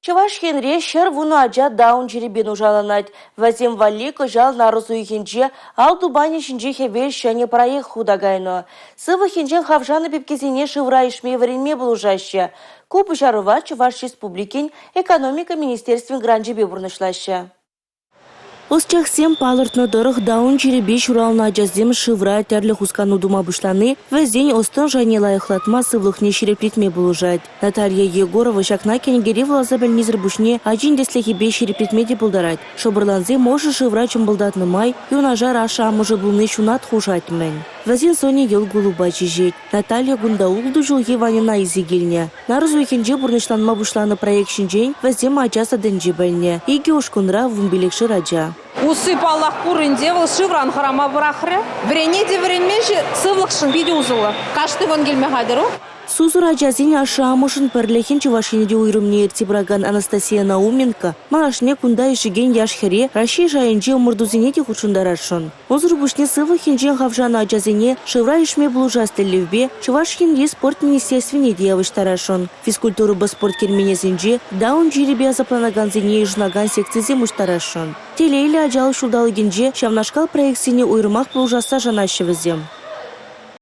Чаваш хенре шер вуну аджа даун жеребен ужаланать. Вазим валик жал нарузу хенже, ал дубани шинже хевел шане проект худагайно. Сывы хенжен хавжаны пепкезине шывра ишме варенме булужаще. Купы жарува Чуваш республикин экономика министерствен гранжебе бурнышлаще. Осчах сем палыртны дырых даун жеребе шурална жаздем шывра тәрлі хускану дума бұшланы, вәзден остын және лайықлатма сывлықне шереплетме бұлыжад. Наталья Егорова шакна кенгере влазабел низір бұшне аджин деслехебе шереплетме де бұлдарад. Шобырланзе може шывра чымбылдатны май, юнажар аша амыжы бұлны шунат хужатмен. Вәзен соне ел голуба чижет. Наталья Гундаулду жылге ванина изегелне. Нарызу екенже бұрнышланма бұшланы проект шинжен вәзден мачаса дэнже бәлне. Иге ошкунра вумбелекші раджа. Усыпалах курындевал шивран храма брахре. Вренеде вренмежи сывлықшын биде узылы. Кашты вон келме хадыру? Сузура жазин аша амышын перлехин Чувашинеде уйрымне иртибраган Анастасия Науменко малашне кунда ишиген яшхере Раши жайынже умырдузинеде хучундарашын. Озыр бушне сывы хинжен хавжана жазине шывра ишме блужастелевбе Чувашхин спорт министерствене девыштарашын. Физкультуры ба спорт керменезинже даун жеребе запланаган зине ижнаган секцизе муштарашын. Телейлі ажалы шулдалыгенже шавнашкал проектсине уйрымах блужаста жанашевізем.